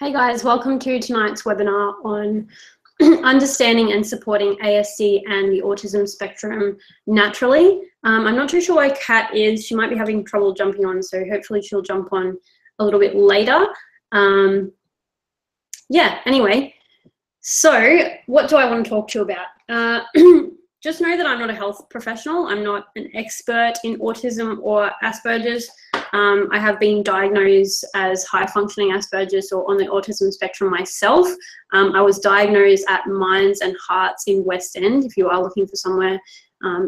Hey guys, welcome to tonight's webinar on understanding and supporting ASD and the autism spectrum naturally. I'm not too sure where Kat is. She might be having trouble jumping on, so hopefully she'll jump on a little bit later. Yeah, anyway, so what do I want to talk to you about? Just know that I'm not a health professional. I'm not an expert in autism or Asperger's. I have been diagnosed as high-functioning Asperger's or on the autism spectrum myself. I was diagnosed at Minds and Hearts in West End. If you are looking for somewhere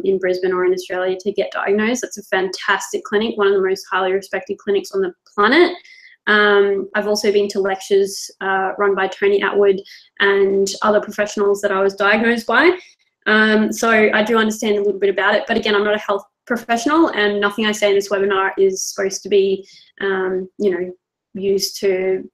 in Brisbane or in Australia to get diagnosed, it's a fantastic clinic, one of the most highly respected clinics on the planet. I've also been to lectures run by Tony Atwood and other professionals that I was diagnosed by. So I do understand a little bit about it, but again, I'm not a health professional, and nothing I say in this webinar is supposed to be, used to,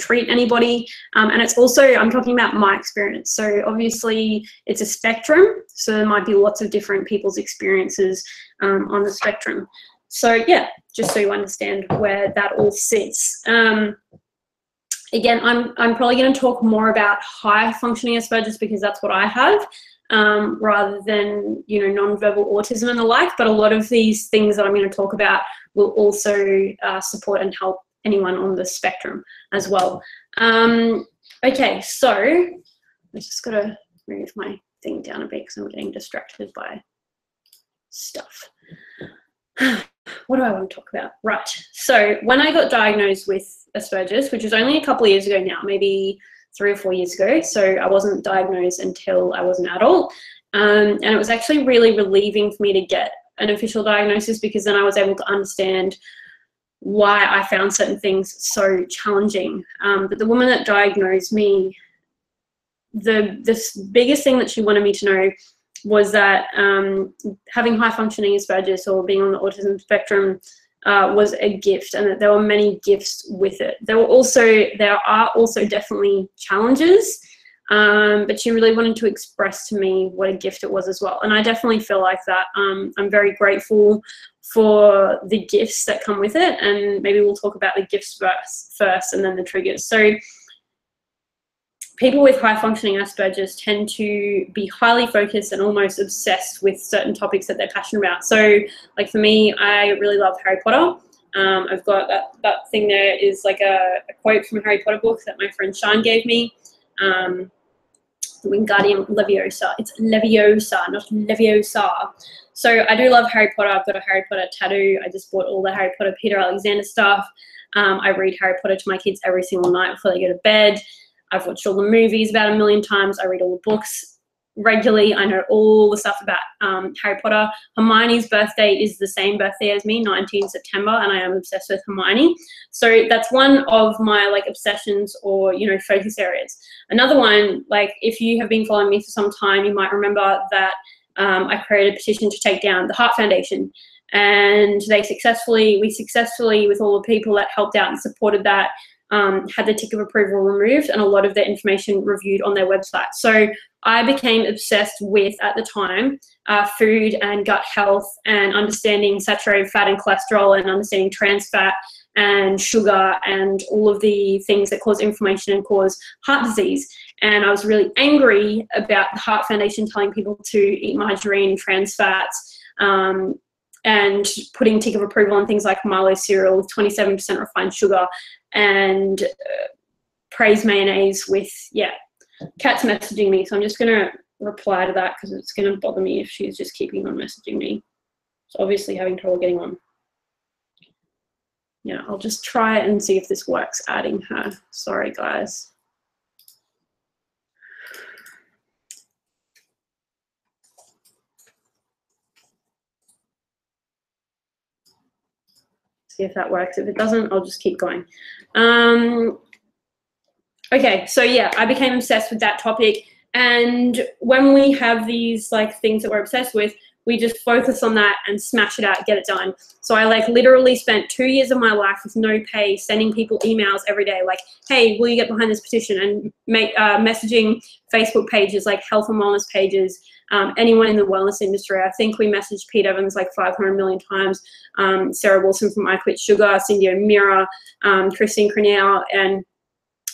treat anybody. And it's also, I'm talking about my experience. So obviously it's a spectrum, so there might be lots of different people's experiences on the spectrum. So yeah, just so you understand where that all sits. Again, I'm probably going to talk more about high functioning Asperger's because that's what I have. Rather than, non-verbal autism and the like, but a lot of these things that I'm going to talk about will also support and help anyone on the spectrum as well. Okay, so I just got to move my thing down a bit because I'm getting distracted by stuff. What do I want to talk about? Right, so when I got diagnosed with Asperger's, which was only a couple of years ago now, maybe 3 or 4 years ago, so I wasn't diagnosed until I was an adult, and it was actually really relieving for me to get an official diagnosis because then I was able to understand why I found certain things so challenging. But the woman that diagnosed me, the biggest thing that she wanted me to know was that having high functioning Asperger's or being on the autism spectrum was a gift, and that there were many gifts with it. There are also definitely challenges, but she really wanted to express to me what a gift it was as well. And I definitely feel like that. I'm very grateful for the gifts that come with it, and maybe we'll talk about the gifts first and then the triggers. So people with high functioning Asperger's tend to be highly focused and almost obsessed with certain topics that they're passionate about. So like for me, I really love Harry Potter. I've got that thing there is like a quote from a Harry Potter book that my friend Sean gave me. Wingardium Leviosa. It's Leviosa, not Leviosa. So I do love Harry Potter. I've got a Harry Potter tattoo. I just bought all the Harry Potter Peter Alexander stuff. I read Harry Potter to my kids every single night before they go to bed. I've watched all the movies about 1 million times. I read all the books regularly. I know all the stuff about Harry Potter. Hermione's birthday is the same birthday as me, 19 September, and I am obsessed with Hermione. So that's one of my obsessions or, focus areas. Another one, if you have been following me for some time, you might remember that I created a petition to take down the Heart Foundation. And we successfully, with all the people that helped out and supported that, had the tick of approval removed and a lot of their information reviewed on their website. So I became obsessed with, at the time, food and gut health and understanding saturated fat and cholesterol and understanding trans fat and sugar and all of the things that cause inflammation and cause heart disease. And I was really angry about the Heart Foundation telling people to eat margarine, trans fats, and putting tick of approval on things like Milo cereal with 27% refined sugar and praise mayonnaise with, Kat's messaging me. So I'm just going to reply to that because it's going to bother me if she's just keeping on messaging me. It's obviously having trouble getting on. Yeah, I'll just try and see if this works, adding her. Sorry, guys. See if that works. If it doesn't, I'll just keep going. Okay, so yeah, I became obsessed with that topic. And when we have these things that we're obsessed with, we just focus on that and smash it out, get it done. So I literally spent 2 years of my life with no pay, sending people emails every day, hey, will you get behind this petition? And messaging Facebook pages, health and wellness pages, anyone in the wellness industry. I think we messaged Pete Evans 500 million times, Sarah Wilson from I Quit Sugar, Cindy O'Meara, Christine Crenell, and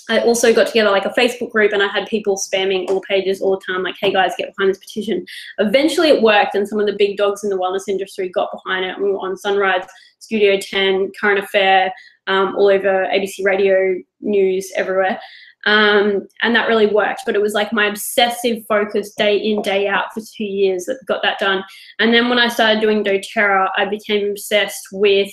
I also got together like a Facebook group, and I had people spamming all pages all the time, like, hey guys, get behind this petition. Eventually it worked, and some of the big dogs in the wellness industry got behind it. We were on Sunrise, Studio 10, Current Affair, all over ABC Radio, news, everywhere. And that really worked, but it was like my obsessive focus day in, day out for 2 years that got that done. And then when I started doing doTERRA, I became obsessed with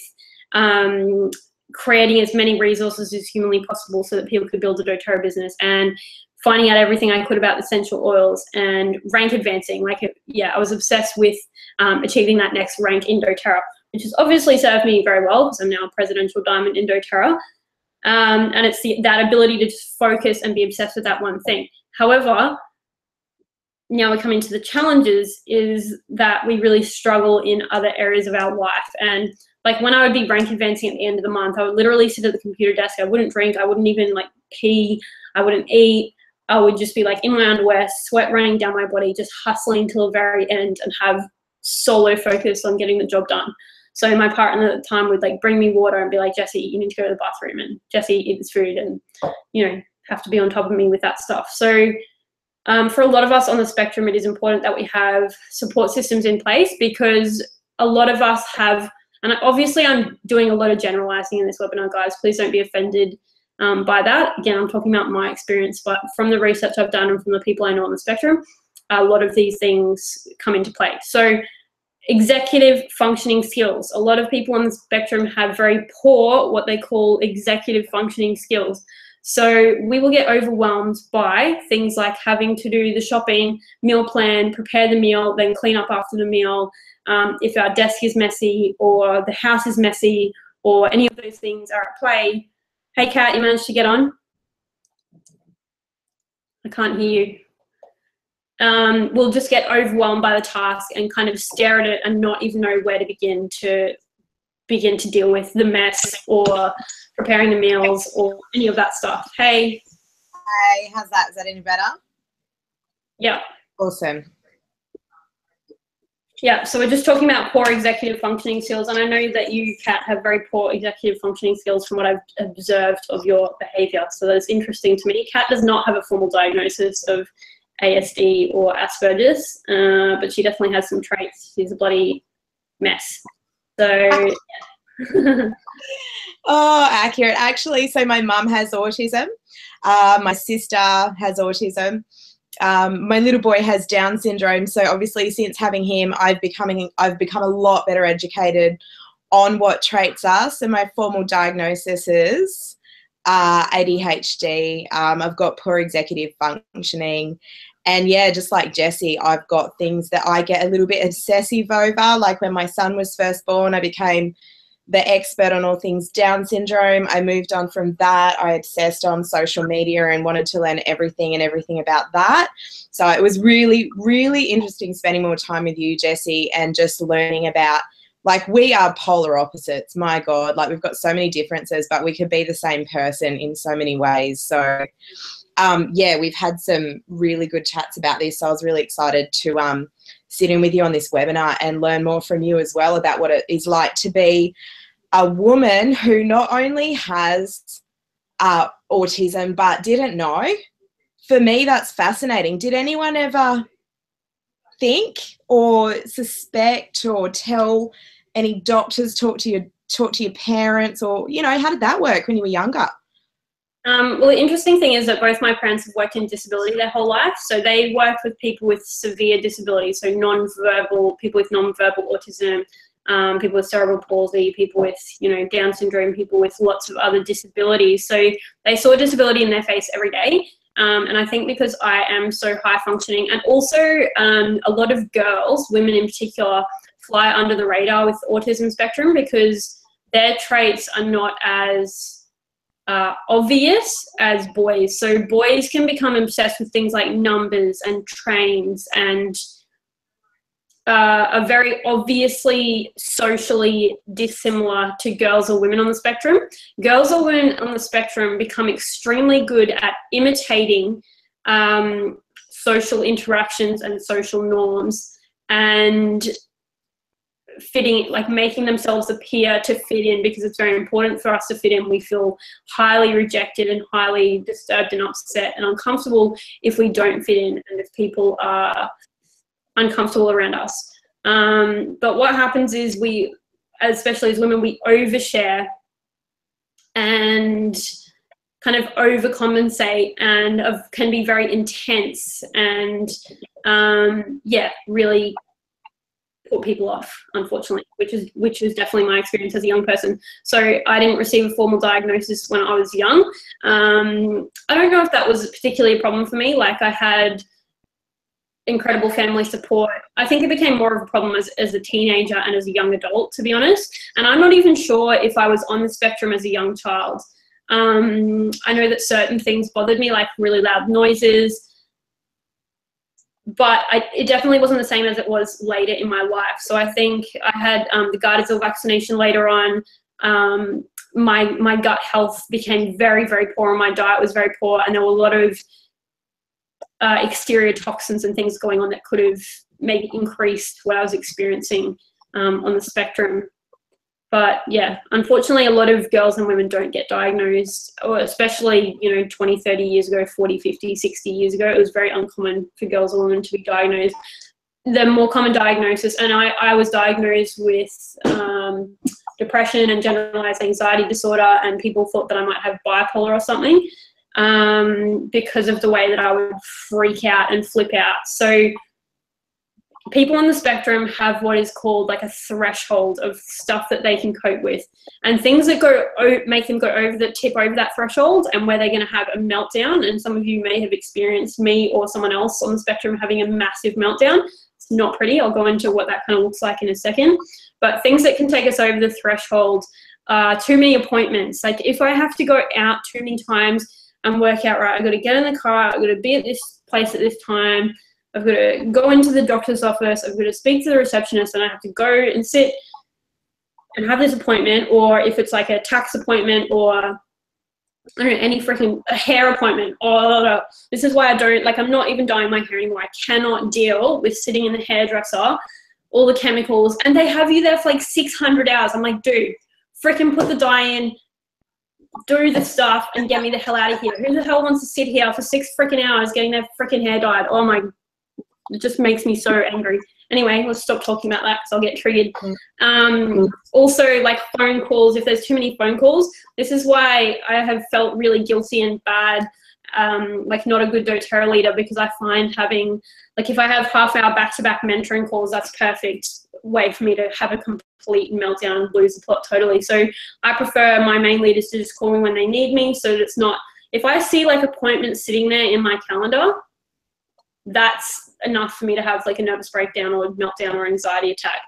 creating as many resources as humanly possible so that people could build a doTERRA business, and finding out everything I could about essential oils and rank advancing. Like, I was obsessed with achieving that next rank in doTERRA, which has obviously served me very well because I'm now a presidential diamond in doTERRA. And it's that ability to just focus and be obsessed with that one thing. However, now we're coming to the challenges, is that we really struggle in other areas of our life. And like when I would be rank advancing at the end of the month, I would literally sit at the computer desk. I wouldn't drink. I wouldn't even like pee. I wouldn't eat. I would just be like in my underwear, sweat running down my body, just hustling till the very end, and have solo focus on getting the job done. So my partner at the time would like bring me water and be like, Jessie, you need to go to the bathroom, and Jessie, eat this food, and, you know, have to be on top of me with that stuff. So for a lot of us on the spectrum, it is important that we have support systems in place, because a lot of us have, and obviously I'm doing a lot of generalizing in this webinar, guys, please don't be offended by that. Again, I'm talking about my experience, but from the research I've done and from the people I know on the spectrum, a lot of these things come into play. So executive functioning skills. A lot of people on the spectrum have very poor, what they call executive functioning skills. So we will get overwhelmed by things like having to do the shopping, meal plan, prepare the meal, then clean up after the meal. If our desk is messy or the house is messy or any of those things are at play. Hey, Kat, you managed to get on? I can't hear you. We'll just get overwhelmed by the task and kind of stare at it and not even know where to begin to deal with the mess or preparing the meals or any of that stuff. Hey. Hey, how's that? Is that any better? Yeah. Awesome. Yeah, so we're just talking about poor executive functioning skills, and I know that you, Kat, have very poor executive functioning skills from what I've observed of your behaviour, so that's interesting to me. Kat does not have a formal diagnosis of ASD or Asperger's, but she definitely has some traits. She's a bloody mess. So, yeah. Oh, accurate. Actually, so my mum has autism. My sister has autism. My little boy has Down syndrome. So obviously since having him, I've become a lot better educated on what traits are. So my formal diagnosis is ADHD. I've got poor executive functioning. And yeah, just like Jessie, I've got things that I get a little bit obsessive over. Like when my son was first born, I became the expert on all things Down syndrome. I moved on from that. I obsessed on social media and wanted to learn everything about that. So it was really, really interesting spending more time with you, Jessie, and just learning about, like, we are polar opposites. My God, like, we've got so many differences, but we could be the same person in so many ways. So yeah, we've had some really good chats about this. So I was really excited to sit in with you on this webinar and learn more from you as well about what it is like to be a woman who not only has autism but didn't know. For me, that's fascinating. Did anyone ever think or suspect or tell any doctors, talk to your parents, or, you know, how did that work when you were younger? Well, the interesting thing is that both my parents have worked in disability their whole life. So they work with people with severe disabilities, so people with non-verbal autism, people with cerebral palsy, people with, you know, Down syndrome, people with lots of other disabilities. So they saw disability in their face every day. And I think because I am so high functioning, and also a lot of girls, women in particular, fly under the radar with autism spectrum because their traits are not as obvious as boys. So boys can become obsessed with things like numbers and trains and are very obviously socially dissimilar to girls or women on the spectrum. Girls or women on the spectrum become extremely good at imitating social interactions and social norms, and fitting, like making themselves appear to fit in, because it's very important for us to fit in. We feel highly rejected and highly disturbed and upset and uncomfortable if we don't fit in and if people are uncomfortable around us. But what happens is we, especially as women, we overshare and kind of overcompensate and can be very intense and really put people off, unfortunately, which is definitely my experience as a young person. So I didn't receive a formal diagnosis when I was young. I don't know if that was particularly a problem for me. Like, I had incredible family support. I think it became more of a problem as a teenager and as a young adult, to be honest. And I'm not even sure if I was on the spectrum as a young child. I know that certain things bothered me, like really loud noises, but it definitely wasn't the same as it was later in my life. So I think I had the Gardasil vaccination later on. My gut health became very, very poor, and my diet was very poor, and there were a lot of exterior toxins and things going on that could have maybe increased what I was experiencing on the spectrum. But yeah, unfortunately, a lot of girls and women don't get diagnosed, or especially, 20, 30 years ago, 40, 50, 60 years ago, it was very uncommon for girls or women to be diagnosed. The more common diagnosis, and I was diagnosed with depression and generalized anxiety disorder, and people thought that I might have bipolar or something because of the way that I would freak out and flip out. So people on the spectrum have what is called like a threshold of stuff that they can cope with, and things that make them tip over that threshold, and where they're going to have a meltdown. And some of you may have experienced me or someone else on the spectrum having a massive meltdown. It's not pretty. I'll go into what that kind of looks like in a second. But things that can take us over the threshold are too many appointments. Like, if I have to go out too many times and work out, right, I've got to get in the car, I've got to be at this place at this time, I've got to go into the doctor's office, I've got to speak to the receptionist, and I have to go and sit and have this appointment. Or if it's like a tax appointment, or I don't know, any freaking hair appointment. Oh, this is why I'm not even dyeing my hair anymore. I cannot deal with sitting in the hairdresser, all the chemicals, and they have you there for like 600 hours. I'm like, dude, freaking put the dye in, do the stuff, and get me the hell out of here. Who the hell wants to sit here for 6 freaking hours getting their freaking hair dyed? Oh my, it just makes me so angry. Anyway, let's stop talking about that because I'll get triggered. Also, like phone calls, if there's too many phone calls, this is why I have felt really guilty and bad, like not a good doTERRA leader, because I find having, like, if I have half-hour back-to-back mentoring calls, that's perfect way for me to have a complete meltdown and lose the plot totally. So I prefer my main leaders to just call me when they need me, so that it's not, if I see like appointments sitting there in my calendar, that's enough for me to have like a nervous breakdown or meltdown or anxiety attack.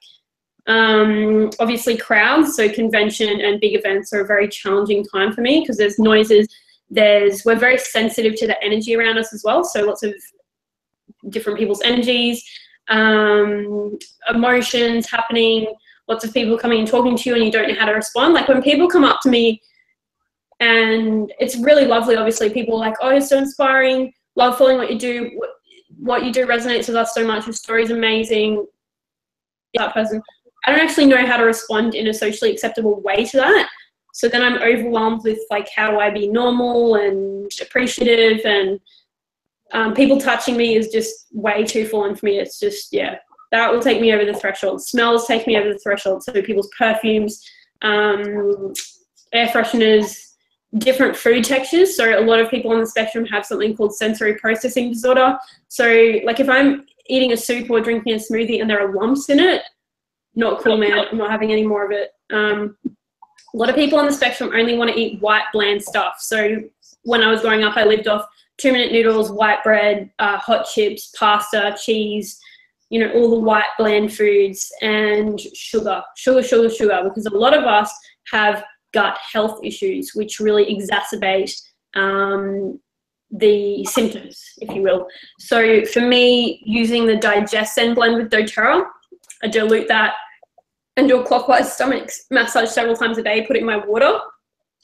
Obviously crowds, so convention and big events are a very challenging time for me, because there's noises, we're very sensitive to the energy around us as well. So lots of different people's energies, emotions happening, lots of people coming and talking to you, and you don't know how to respond. Like, when people come up to me, and it's really lovely, obviously, people are like, oh, you're so inspiring, love following what you do. What you do resonates with us so much. Your story's amazing. That person, I don't actually know how to respond in a socially acceptable way to that. So then I'm overwhelmed with like, how do I be normal and appreciative? And people touching me is just way too full on for me. It's just, yeah, that will take me over the threshold. Smells take me over the threshold. So people's perfumes, air fresheners, different food textures. So a lot of people on the spectrum have something called sensory processing disorder. So like, if I'm eating a soup or drinking a smoothie and there are lumps in it, not cool, man. I'm not having any more of it. A lot of people on the spectrum only want to eat white, bland stuff. So when I was growing up, I lived off 2-minute noodles, white bread, hot chips, pasta, cheese, all the white, bland foods, and sugar, because a lot of us have gut health issues, which really exacerbate the symptoms, if you will. So for me, using the Digest-Zen blend with doTERRA, I dilute that and do a clockwise stomach massage several times a day, put it in my water,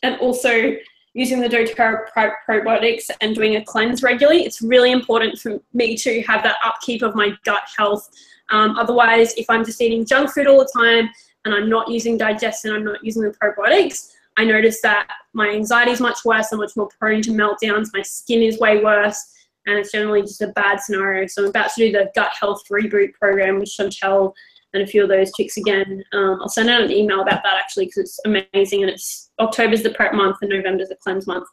and also using the doTERRA probiotics and doing a cleanse regularly, it's really important for me to have that upkeep of my gut health. Otherwise, if I'm just eating junk food all the time and I'm not using digestion, I'm not using the probiotics, I notice that my anxiety is much worse, I'm much more prone to meltdowns, my skin is way worse, and it's generally just a bad scenario. So I'm about to do the Gut Health Reboot program with Chantel and a few of those chicks again. I'll send out an email about that actually, because it's amazing, and it's October's the prep month and November's the cleanse month.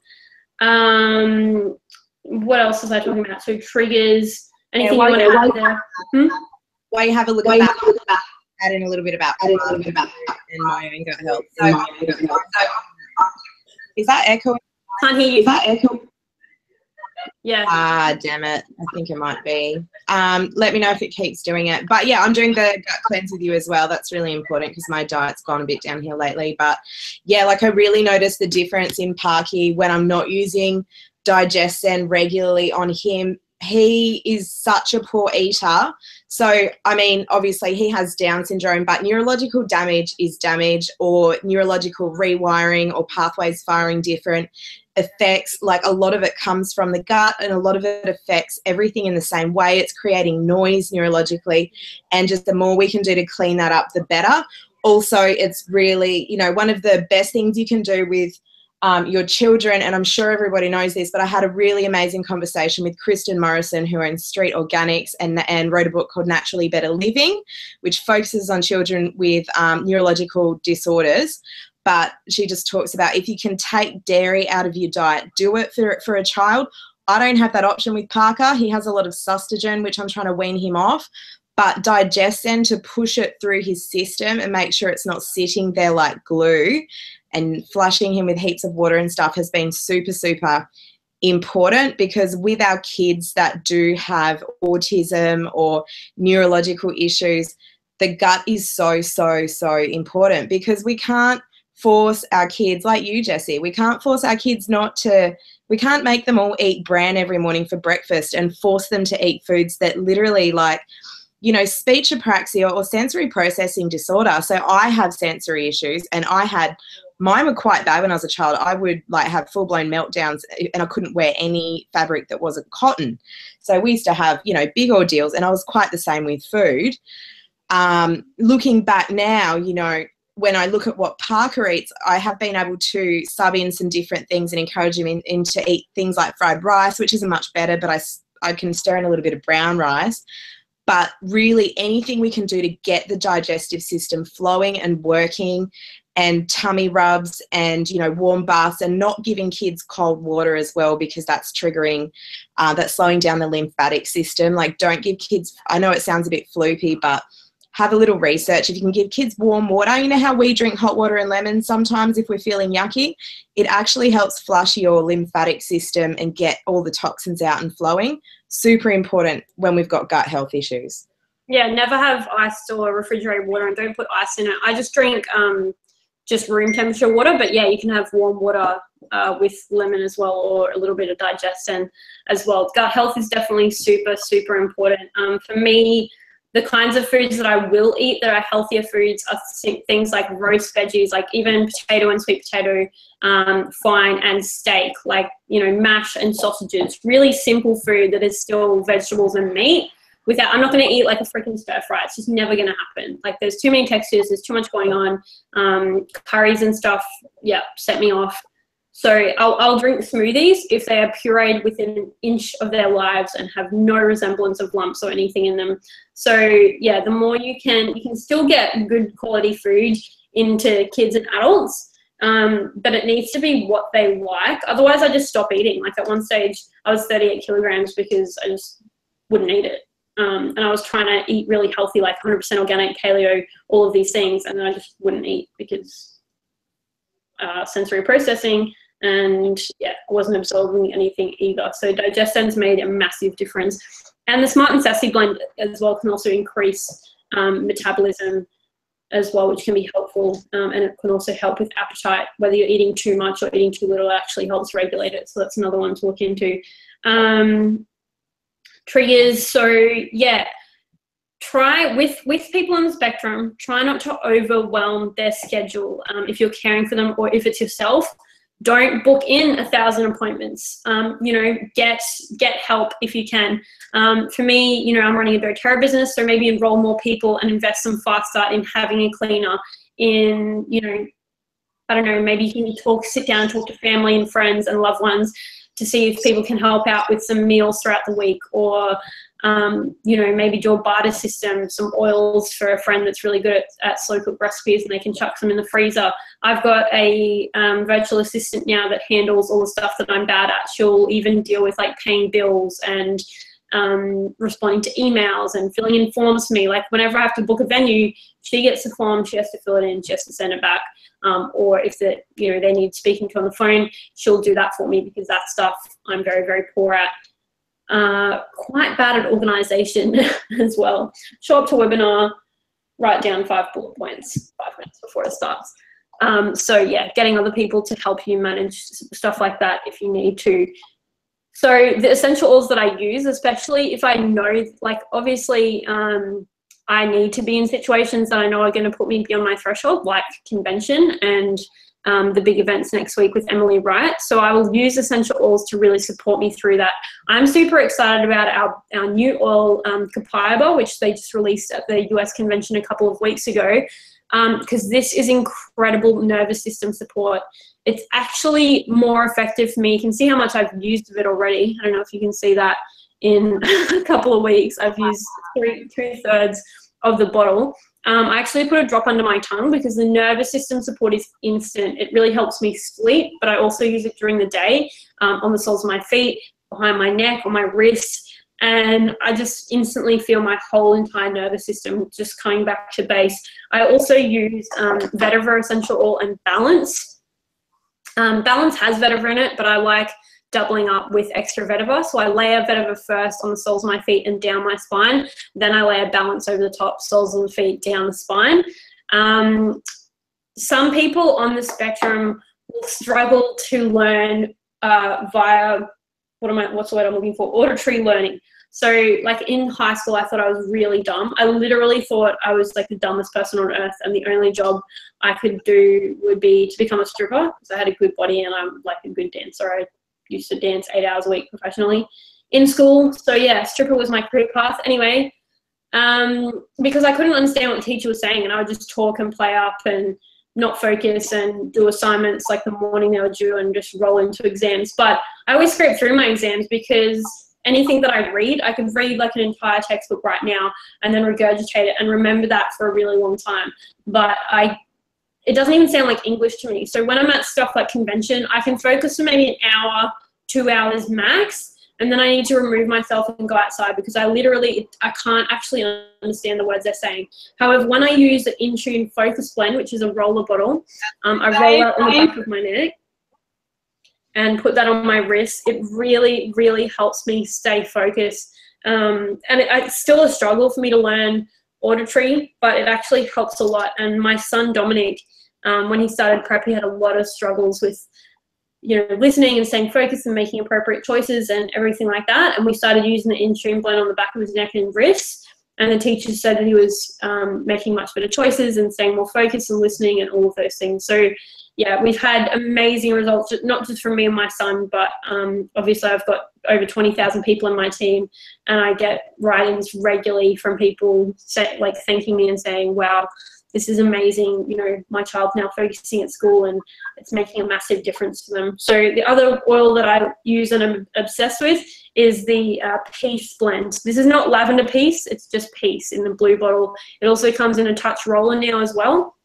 What else was I talking about? So triggers, anything you want to add there? While you have a look at that, add in a little bit about and my own gut health. So, is that echoing? Can't hear you. Is that echoing? Yeah. Damn it. I think it might be. Let me know if it keeps doing it. But yeah, I'm doing the gut cleanse with you as well. That's really important because my diet's gone a bit downhill lately. But yeah, like I really noticed the difference in Parky when I'm not using Digestin regularly on him. He is such a poor eater. So, I mean, obviously he has Down syndrome, but neurological damage is damage, or neurological rewiring or pathways firing different affects, like a lot of it comes from the gut and a lot of it affects everything in the same way. It's creating noise neurologically, and just the more we can do to clean that up, the better. Also, it's really, you know, one of the best things you can do with your children, and I'm sure everybody knows this, but I had a really amazing conversation with Kristen Morrison, who owns Street Organics and wrote a book called Naturally Better Living, which focuses on children with neurological disorders. But she just talks about if you can take dairy out of your diet, do it for a child. I don't have that option with Parker. He has a lot of sustagen, which I'm trying to wean him off. But Digestin, to push it through his system and make sure it's not sitting there like glue, and flushing him with heaps of water and stuff has been super, super important, because with our kids that do have autism or neurological issues, the gut is so, so, so important, because we can't force our kids, like you, Jessie, we can't force our kids we can't make them all eat bran every morning for breakfast and force them to eat foods that literally, like, you know, speech apraxia or sensory processing disorder. So I have sensory issues, and mine were quite bad when I was a child. I would like have full-blown meltdowns, and I couldn't wear any fabric that wasn't cotton. So we used to have, you know, big ordeals, and I was quite the same with food. Looking back now, you know, when I look at what Parker eats, I have been able to sub in some different things and encourage him in to eat things like fried rice, which isn't much better, but I can stir in a little bit of brown rice. But really anything we can do to get the digestive system flowing and working, and tummy rubs and, you know, warm baths, and not giving kids cold water as well, because that's triggering, that's slowing down the lymphatic system. Like, don't give kids, I know it sounds a bit floopy, but have a little research. If you can give kids warm water, you know how we drink hot water and lemon sometimes if we're feeling yucky? It actually helps flush your lymphatic system and get all the toxins out and flowing. Super important when we've got gut health issues. Yeah, never have iced or refrigerated water, and don't put ice in it. I just drink just room temperature water, but yeah, you can have warm water with lemon as well, or a little bit of Digestin as well. Gut health is definitely super, super important. For me, the kinds of foods that I will eat that are healthier foods are things like roast veggies, like even potato and sweet potato, fine, and steak, like, you know, mash and sausages. Really simple food that is still vegetables and meat. I'm not going to eat like a freaking stir fry. It's just never going to happen. Like, there's too many textures. There's too much going on. Curries and stuff, yeah, set me off. So I'll drink smoothies if they are pureed within an inch of their lives and have no resemblance of lumps or anything in them. So yeah, the more you can still get good quality food into kids and adults, but it needs to be what they like. Otherwise, I just stop eating. Like, at one stage, I was 38 kilograms because I just wouldn't eat it. And I was trying to eat really healthy, like 100% organic, paleo, all of these things, and then I just wouldn't eat because sensory processing, and yeah, I wasn't absorbing anything either. So Digestin's made a massive difference. And the Smart and Sassy blend as well can also increase metabolism as well, which can be helpful, and it can also help with appetite. Whether you're eating too much or eating too little, it actually helps regulate it. So that's another one to look into. Triggers, so yeah, try with people on the spectrum, try not to overwhelm their schedule. If you're caring for them or if it's yourself, don't book in 1,000 appointments. You know, get help if you can. For me, you know, I'm running a doTERRA business, so maybe enroll more people and invest some faster in having a cleaner, in, you know, I don't know, maybe you can sit down and talk to family and friends and loved ones to see if people can help out with some meals throughout the week, or you know, maybe do a barter system, some oils for a friend that's really good at slow cooked recipes and they can chuck them in the freezer. I've got a virtual assistant now that handles all the stuff that I'm bad at. She'll even deal with like paying bills and responding to emails and filling in forms for me. Like whenever I have to book a venue, she gets the form, she has to fill it in, she has to send it back. Or if you know, they need speaking to on the phone, she'll do that for me, because that stuff I'm very, very poor at. Quite bad at organisation as well. Show up to a webinar, write down 5 bullet points 5 minutes before it starts. So yeah, getting other people to help you manage stuff like that if you need to. So the essential oils that I use, especially if I know, like obviously I need to be in situations that I know are going to put me beyond my threshold, like convention and the big events next week with Emily Wright. So I will use essential oils to really support me through that. I'm super excited about our new oil, Copaiba, which they just released at the US convention a couple of weeks ago, because this is incredible nervous system support. It's actually more effective for me. You can see how much I've used of it already. I don't know if you can see that in a couple of weeks. I've used 2/3 of the bottle. I actually put a drop under my tongue because the nervous system support is instant. It really helps me sleep, but I also use it during the day, on the soles of my feet, behind my neck, on my wrists, and I just instantly feel my whole entire nervous system just coming back to base. I also use vetiver essential oil and Balance. Balance has vetiver in it, but I like doubling up with extra vetiver. So I layer vetiver first on the soles of my feet and down my spine. Then I layer Balance over the top, soles of the feet, down the spine. Some people on the spectrum will struggle to learn via, what's the word I'm looking for? Auditory learning. So like in high school, I thought I was really dumb. I literally thought I was like the dumbest person on earth, and the only job I could do would be to become a stripper, because I had a good body and I'm like a good dancer. I used to dance 8 hours a week professionally in school. So yeah, stripper was my career path. Anyway, because I couldn't understand what the teacher was saying, and I would just talk and play up and not focus and do assignments like the morning they were due and just roll into exams. But I always scrape through my exams, because anything that I read, I could read like an entire textbook right now and then regurgitate it and remember that for a really long time. But it doesn't even sound like English to me. So when I'm at stuff like convention, I can focus for maybe an hour, 2 hours max, and then I need to remove myself and go outside, because I can't actually understand the words they're saying. However, when I use the InTune Focus Blend, which is a roller bottle, I roll out on the back of my neck and put that on my wrist. It really, really helps me stay focused. And it's still a struggle for me to learn auditory, but it actually helps a lot. And my son Dominic, when he started prep, he had a lot of struggles with, you know, listening and staying focused and making appropriate choices and everything like that. And we started using the InTune blend on the back of his neck and wrists. And the teacher said that he was making much better choices and staying more focused and listening and all of those things. So yeah, we've had amazing results, not just from me and my son, but obviously I've got over 20,000 people in my team, and I get write-ins regularly from people thanking me and saying, wow, this is amazing. You know, my child's now focusing at school and it's making a massive difference to them. So the other oil that I use and I'm obsessed with is the Peace blend. This is not lavender peace, it's just peace in the blue bottle. It also comes in a touch roller now as well.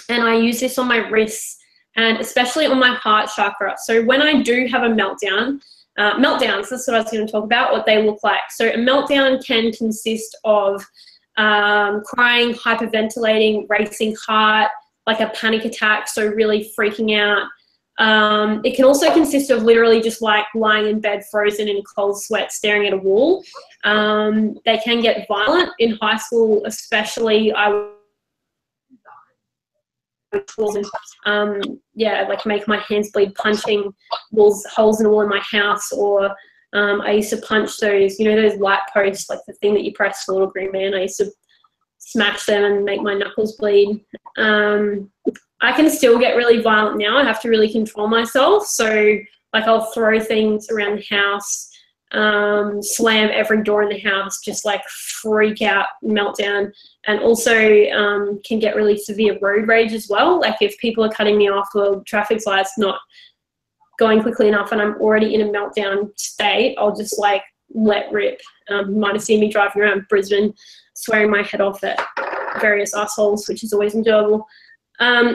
And I use this on my wrists and especially on my heart chakra. So when I do have a meltdown, meltdowns, that's what I was going to talk about, what they look like. So a meltdown can consist of crying, hyperventilating, racing heart, like a panic attack, so really freaking out. It can also consist of literally just like lying in bed frozen in cold sweat staring at a wall. They can get violent. In high school especially, like make my hands bleed punching holes in the wall in my house, or I used to punch those, you know, those light posts, like the thing that you press for Little Green Man. I used to smash them and make my knuckles bleed. I I can still get really violent now. I have to really control myself. So like I'll throw things around the house, slam every door in the house, just like freak out, meltdown, and also can get really severe road rage as well. Like if people are cutting me off or traffic lights not going quickly enough and I'm already in a meltdown state, I'll just like let rip. You might have seen me driving around Brisbane swearing my head off at various assholes, which is always enjoyable.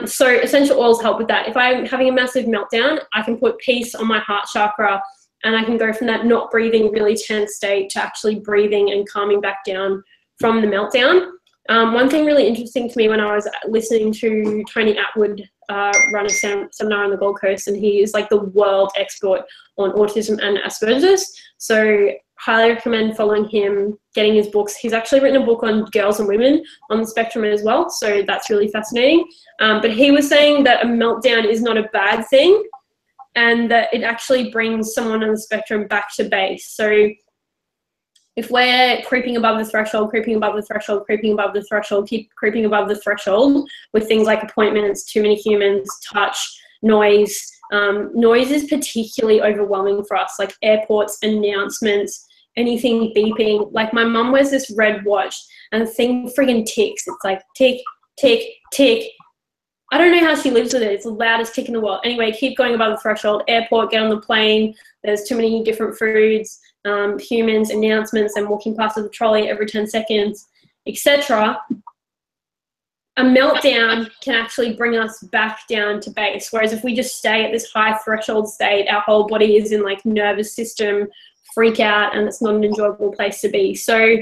So essential oils help with that. If I'm having a massive meltdown, I can put peace on my heart chakra, and I can go from that not breathing, really tense state to actually breathing and calming back down from the meltdown. One thing really interesting to me when I was listening to Tony Atwood run a seminar on the Gold Coast, and he is like the world expert on autism and Asperger's. So highly recommend following him, getting his books. He's actually written a book on girls and women on the spectrum as well. So that's really fascinating. But he was saying that a meltdown is not a bad thing, and that it actually brings someone on the spectrum back to base. So if we're creeping above the threshold, creeping above the threshold, creeping above the threshold, keep creeping above the threshold with things like appointments, too many humans, touch, noise. Noise is particularly overwhelming for us, like airports, announcements, anything beeping. Like my mum wears this red watch and the thing friggin' ticks. It's like tick, tick, tick. I don't know how she lives with it. It's the loudest tick in the world. Anyway, keep going above the threshold. Airport, get on the plane. There's too many different foods, humans, announcements, and walking past the trolley every 10 seconds, etc. A meltdown can actually bring us back down to base. Whereas if we just stay at this high threshold state, our whole body is in like nervous system freak out, and it's not an enjoyable place to be. So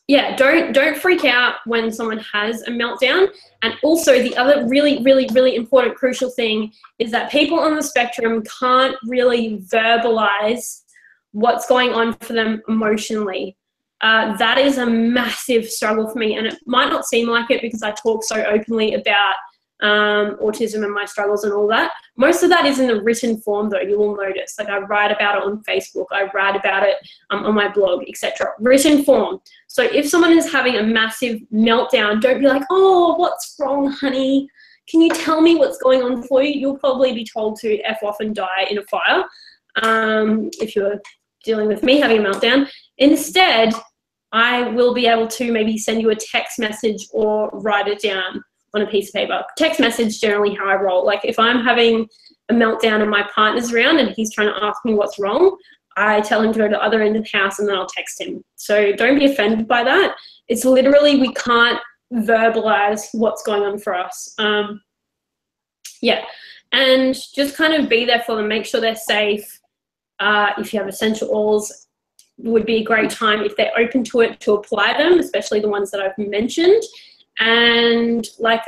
yeah, don't freak out when someone has a meltdown. And also the other really, really, really important crucial thing is that people on the spectrum can't really verbalize what's going on for them emotionally. That is a massive struggle for me, and it might not seem like it because I talk so openly about autism and my struggles and all that. Most of that is in the written form though, you will notice. Like I write about it on Facebook, I write about it on my blog, etc. Written form. So if someone is having a massive meltdown, don't be like, oh, what's wrong, honey? Can you tell me what's going on for you? You'll probably be told to F off and die in a fire if you're dealing with me having a meltdown. Instead, I will be able to maybe send you a text message or write it down on a piece of paper. Text message generally how I roll. Like if I'm having a meltdown and my partner's around and he's trying to ask me what's wrong, I tell him to go to the other end of the house and then I'll text him. So don't be offended by that. It's literally we can't verbalize what's going on for us. Yeah, and just kind of be there for them, make sure they're safe. If you have essential oils, would be a great time if they're open to it to apply them, especially the ones that I've mentioned. And like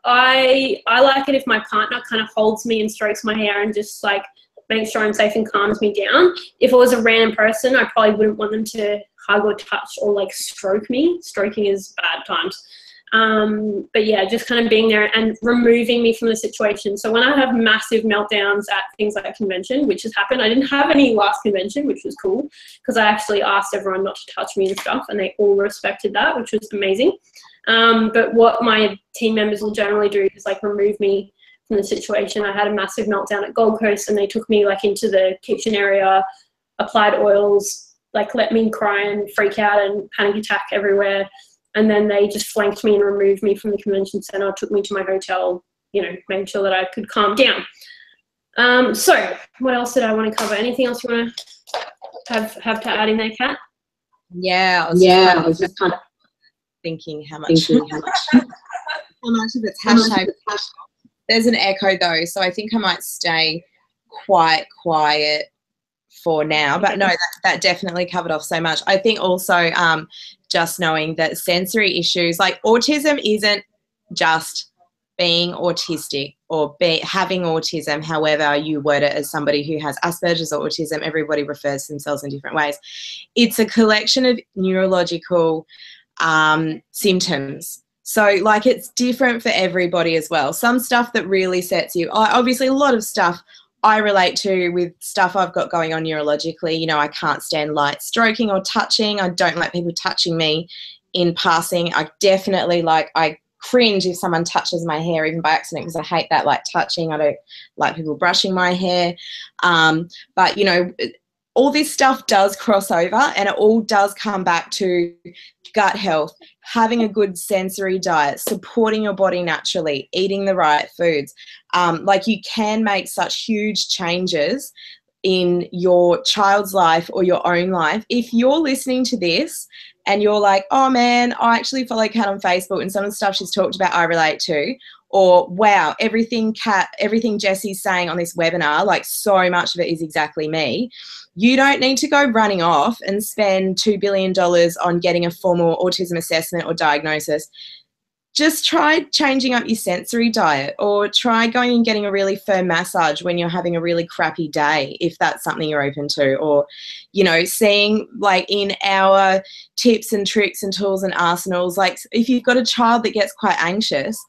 I like it if my partner kind of holds me and strokes my hair and just like makes sure I'm safe and calms me down. If it was a random person, I probably wouldn't want them to hug or touch or like stroke me. Stroking is bad times. But yeah, just kind of being there and removing me from the situation. So when I have massive meltdowns at things like a convention, which has happened, I didn't have any last convention, which was cool because I actually asked everyone not to touch me and stuff, and they all respected that, which was amazing. But what my team members will generally do is like remove me from the situation. I had a massive meltdown at Gold Coast and they took me like into the kitchen area, applied oils, like let me cry and freak out and panic attack everywhere. And then they just flanked me and removed me from the convention center, took me to my hotel, you know, made sure that I could calm down. So what else did I want to cover? Anything else you want to have to add in there, Kat? Yeah, I was just kind of thinking how much of it's hashtag. There's an echo though, so I think I might stay quite quiet for now. But no, that definitely covered off so much. I think also just knowing that sensory issues, like autism isn't just being autistic or having autism, however you word it, as somebody who has Asperger's or autism. Everybody refers to themselves in different ways. It's a collection of neurological symptoms. So like it's different for everybody as well. Some stuff that really sets you, obviously a lot of stuff I relate to with stuff I've got going on neurologically. You know, I can't stand light stroking or touching. I don't like people touching me in passing. I definitely I cringe if someone touches my hair even by accident, because I hate that, like, touching. I don't like people brushing my hair. But, you know, all this stuff does cross over, and it all does come back to gut health, having a good sensory diet, supporting your body naturally, eating the right foods. Like, you can make such huge changes in your child's life or your own life. If you're listening to this and you're like, oh man, I actually follow Kat on Facebook and some of the stuff she's talked about I relate to, or wow, everything Jessie's saying on this webinar, like, so much of it is exactly me. You don't need to go running off and spend $2 billion on getting a formal autism assessment or diagnosis. Just try changing up your sensory diet, or try going and getting a really firm massage when you're having a really crappy day, if that's something you're open to. Or, you know, seeing, like, in our tips and tricks and tools and arsenals, like, if you've got a child that gets quite anxious,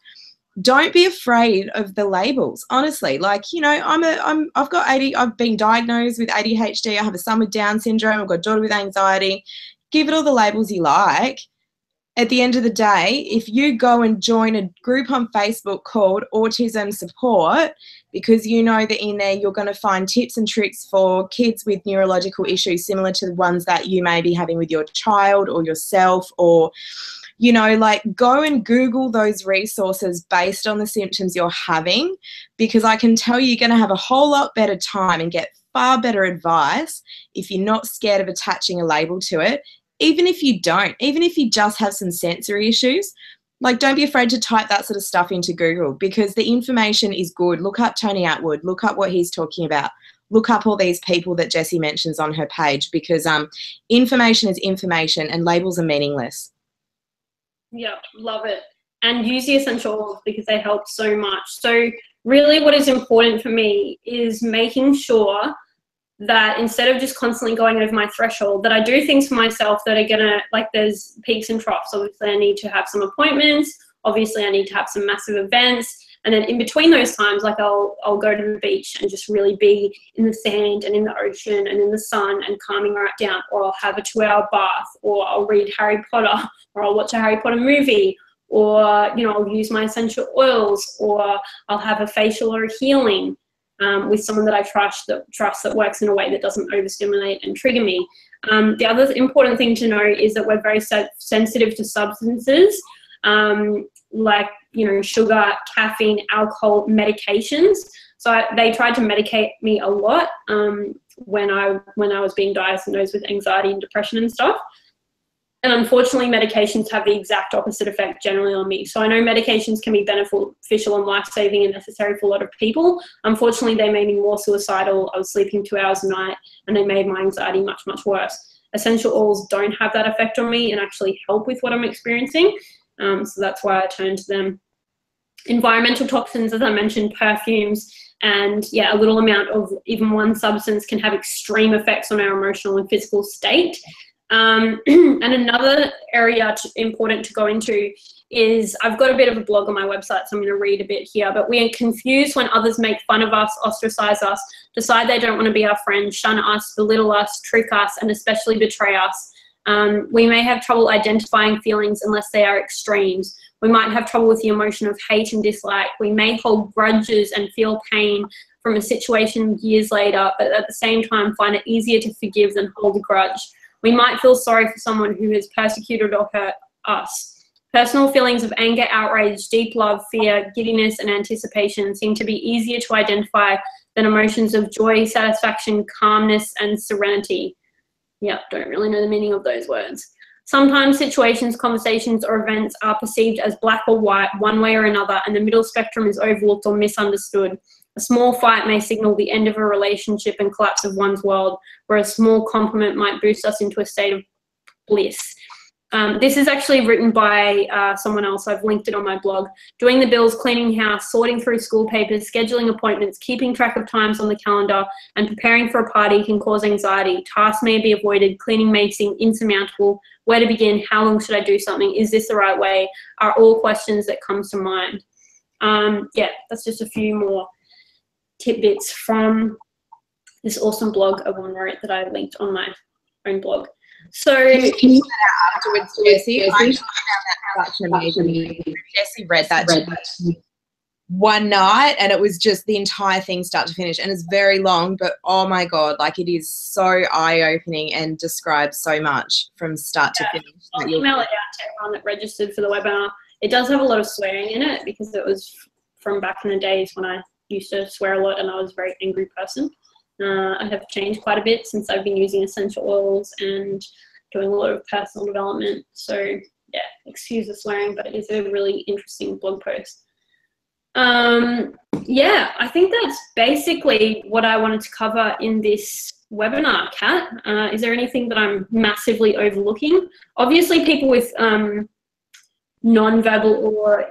don't be afraid of the labels. Honestly, like, you know, I've been diagnosed with ADHD. I have a son with Down syndrome. I've got a daughter with anxiety. Give it all the labels you like. At the end of the day, if you go and join a group on Facebook called Autism Support, because you know that in there you're going to find tips and tricks for kids with neurological issues similar to the ones that you may be having with your child or yourself, or, you know, like, go and Google those resources based on the symptoms you're having, because I can tell you, you're going to have a whole lot better time and get far better advice if you're not scared of attaching a label to it. Even if you just have some sensory issues, like, don't be afraid to type that sort of stuff into Google, because the information is good. Look up Tony Atwood, look up what he's talking about, look up all these people that Jessie mentions on her page, because information is information and labels are meaningless. Yeah, love it. And use the essential oils because they help so much. So really what is important for me is making sure that instead of just constantly going over my threshold, that I do things for myself that are gonna, like, there's peaks and troughs. Obviously I need to have some appointments. Obviously I need to have some massive events. And then in between those times, like, I'll go to the beach and just really be in the sand and in the ocean and in the sun and calming right down. Or I'll have a 2-hour bath, or I'll read Harry Potter, or I'll watch a Harry Potter movie, or, you know, I'll use my essential oils, or I'll have a facial or a healing with someone that I trust that works in a way that doesn't overstimulate and trigger me. The other important thing to know is that we're very sensitive to substances, like, you know, sugar, caffeine, alcohol, medications. So they tried to medicate me a lot when I was being diagnosed with anxiety and depression and stuff. And unfortunately, medications have the exact opposite effect generally on me. So I know medications can be beneficial and life-saving and necessary for a lot of people. Unfortunately, they made me more suicidal. I was sleeping 2 hours a night, and they made my anxiety much, much worse. Essential oils don't have that effect on me and actually help with what I'm experiencing. So that's why I turn to them. Environmental toxins, as I mentioned, perfumes, and yeah, a little amount of even one substance can have extreme effects on our emotional and physical state. And another area important to go into is, I've got a bit of a blog on my website, so I'm going to read a bit here, but we are confused when others make fun of us, ostracize us, decide they don't want to be our friend, shun us, belittle us, trick us, and especially betray us. We may have trouble identifying feelings unless they are extremes. We might have trouble with the emotion of hate and dislike. We may hold grudges and feel pain from a situation years later, but at the same time find it easier to forgive than hold a grudge. We might feel sorry for someone who has persecuted or hurt us. Personal feelings of anger, outrage, deep love, fear, giddiness, and anticipation seem to be easier to identify than emotions of joy, satisfaction, calmness, and serenity. Yeah, don't really know the meaning of those words. Sometimes situations, conversations, or events are perceived as black or white, one way or another, and the middle spectrum is overlooked or misunderstood. A small fight may signal the end of a relationship and collapse of one's world, where a small compliment might boost us into a state of bliss. This is actually written by someone else. I've linked it on my blog. Doing the bills, cleaning house, sorting through school papers, scheduling appointments, keeping track of times on the calendar, and preparing for a party can cause anxiety. Tasks may be avoided. Cleaning may seem insurmountable. Where to begin? How long should I do something? Is this the right way? Are all questions that come to mind. Yeah, that's just a few more tidbits from this awesome blog everyone wrote that I linked on my own blog. So Can you put that out afterwards, Jessie? I actually found that such an amazing. Jessie read that to me one night, and it was just the entire thing start to finish, and it's very long, but oh my god, like it is so eye-opening and describes so much from start to finish. I'll email it out to everyone that registered for the webinar. It does have a lot of swearing in it because it was from back in the days when I used to swear a lot and I was a very angry person. I have changed quite a bit since I've been using essential oils and doing a lot of personal development. So yeah, excuse the swearing, but it is a really interesting blog post. Yeah, I think that's basically what I wanted to cover in this webinar, Kat. Is there anything that I'm massively overlooking? Obviously, people with non-verbal or,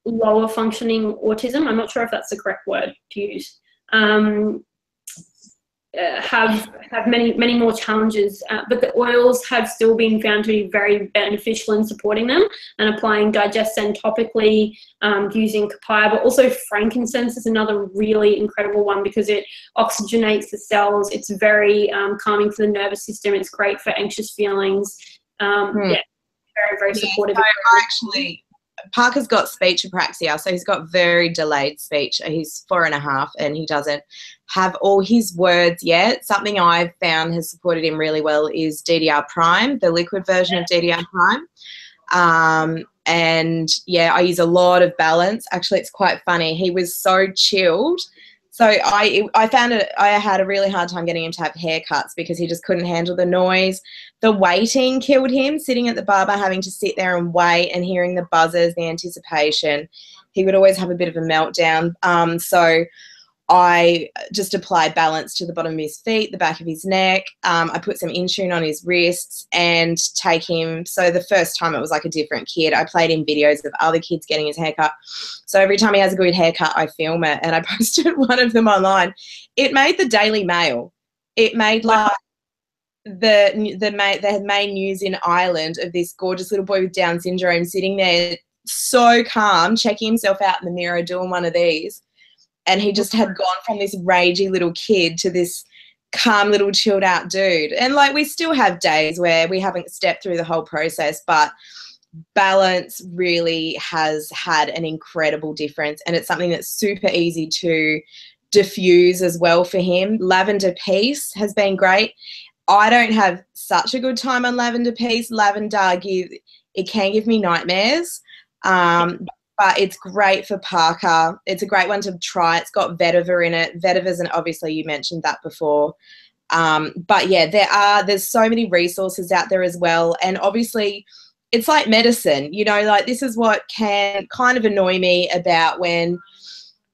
lower functioning autism, I'm not sure if that's the correct word to use, have many more challenges, but the oils have still been found to be very beneficial in supporting them, and applying Digestin topically, using papaya, but also frankincense is another really incredible one because it oxygenates the cells. It's very calming for the nervous system. It's great for anxious feelings. Yeah, very supportive. So Parker's got speech apraxia, so he's got very delayed speech. He's 4.5 and he doesn't have all his words yet. Something I've found has supported him really well is DDR Prime, the liquid version of DDR Prime. And yeah, I use a lot of balance. Actually, it's quite funny. He was so chilled. So I found it, I had a really hard time getting him to have haircuts because he just couldn't handle the noise. The waiting killed him, sitting at the barber, having to sit there and wait and hearing the buzzers, the anticipation. He would always have a bit of a meltdown. So I just applied balance to the bottom of his feet, the back of his neck. I put some Intune on his wrists and take him. So the first time it was like a different kid. I played him videos of other kids getting his haircut. So every time he has a good haircut, I film it, and I posted one of them online. It made the Daily Mail. It made like the main news in Ireland of this gorgeous little boy with Down syndrome sitting there so calm, checking himself out in the mirror, doing one of these. And he just had gone from this ragey little kid to this calm little chilled out dude. And like, we still have days where we haven't stepped through the whole process, but balance really has had an incredible difference. And it's something that's super easy to diffuse as well for him. Lavender Peace has been great. I don't have such a good time on Lavender Peace. Lavender it can give me nightmares. But it's great for Parker. It's a great one to try. It's got vetiver in it. Vetiver's, and obviously you mentioned that before. But yeah, there's so many resources out there as well. And obviously it's like medicine, you know, like this is what can kind of annoy me about when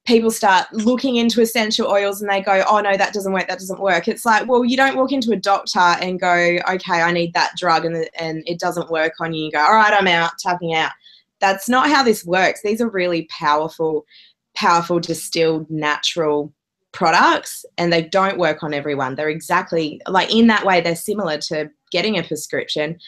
people start looking into essential oils and they go, oh no, that doesn't work, that doesn't work. It's like, well, you don't walk into a doctor and go, okay, I need that drug, and it doesn't work on you. You go, all right, I'm out, tapping out. That's not how this works. These are really powerful, distilled, natural products, and they don't work on everyone. They're exactly, like in that way, they're similar to getting a prescription.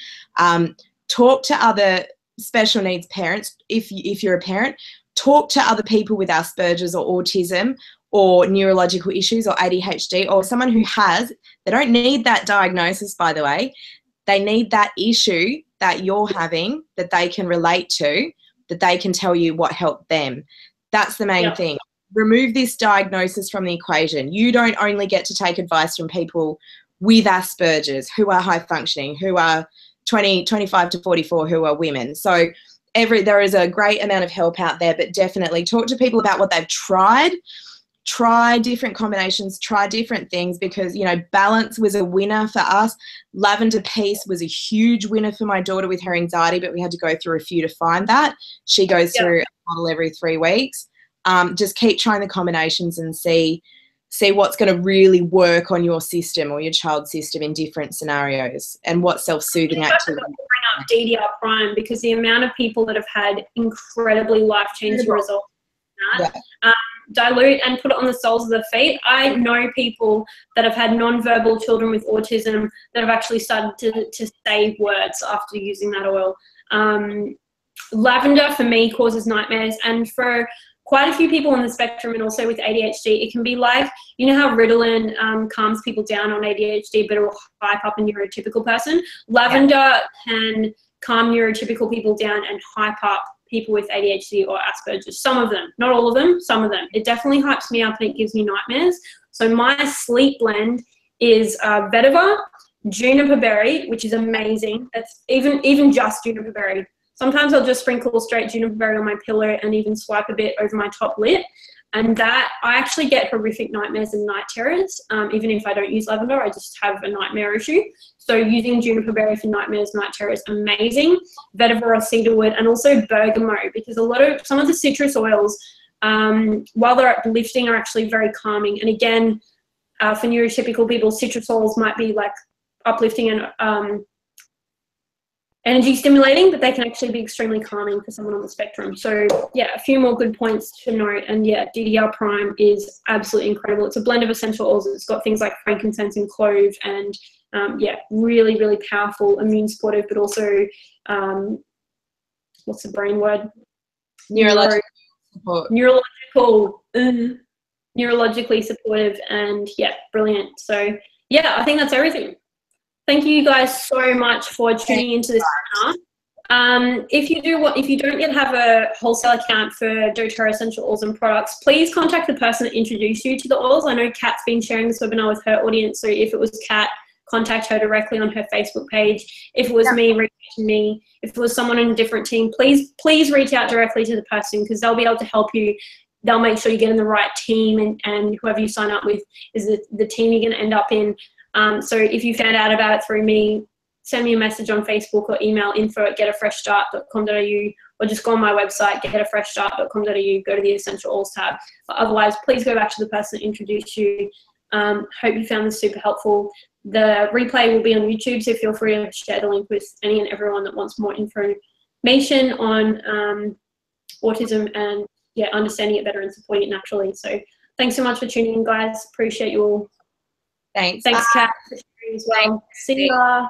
Talk to other special needs parents. If you're a parent, talk to other people with Asperger's or autism or neurological issues or ADHD or someone who has, they don't need that diagnosis, by the way. They need that issue that you're having that they can relate to, that they can tell you what helped them. That's the main thing. Remove this diagnosis from the equation. You don't only get to take advice from people with Asperger's who are high functioning, who are 25 to 44, who are women. So there is a great amount of help out there, but definitely talk to people about what they've tried. Try different combinations, try different things, because, you know, balance was a winner for us. Lavender Peace was a huge winner for my daughter with her anxiety, but we had to go through a few to find that. She goes through a bottle every 3 weeks. Just keep trying the combinations and see what's going to really work on your system or your child's system in different scenarios, and what self-soothing activity. Bring up DDR Prime, because the amount of people that have had incredibly life-changing results from that, dilute and put it on the soles of their feet. I know people that have had non-verbal children with autism that have actually started to say words after using that oil. Lavender for me causes nightmares, and for quite a few people on the spectrum and also with ADHD, it can be like, you know how Ritalin calms people down on ADHD, but it will hype up a neurotypical person? Lavender can calm neurotypical people down and hype up people with ADHD or Asperger's. Some of them, not all of them, some of them. It definitely hypes me up and it gives me nightmares. So my sleep blend is vetiver, juniper berry, which is amazing. That's even just juniper berry. Sometimes I'll just sprinkle straight juniper berry on my pillow and even swipe a bit over my top lid. And that, I actually get horrific nightmares and night terrors. Even if I don't use lavender, I just have a nightmare issue. So using juniper berry for nightmares, night terrors, amazing. Vetiver or cedarwood, and also bergamot, because some of the citrus oils, while they're uplifting, are actually very calming. And again, for neurotypical people, citrus oils might be like uplifting and energy stimulating, but they can actually be extremely calming for someone on the spectrum. So yeah, a few more good points to note. And yeah, DDR Prime is absolutely incredible. It's a blend of essential oils. It's got things like frankincense and clove, and yeah, really, really powerful, immune supportive, but also, what's the brain word? Neurological support. Neurologically supportive, and yeah, brilliant. So yeah, I think that's everything. Thank you guys so much for tuning into this webinar. If you don't yet have a wholesale account for doTERRA essential oils and products, please contact the person that introduced you to the oils. I know Kat's been sharing this webinar with her audience, so if it was Kat, contact her directly on her Facebook page. If it was me, reach out to me. If it was someone in a different team, please reach out directly to the person, because they'll be able to help you. They'll make sure you get in the right team, and whoever you sign up with is the team you're going to end up in. So if you found out about it through me, send me a message on Facebook or email info@getafreshstart.com.au, or just go on my website, getafreshstart.com.au, go to the Essential Oils tab. But otherwise, please go back to the person that introduced you. Hope you found this super helpful. The replay will be on YouTube, so feel free to share the link with any and everyone that wants more information on autism and yeah, understanding it better and supporting it naturally. So thanks so much for tuning in, guys. Appreciate you all. Thanks. Thanks, Kat, for sharing as well. See ya.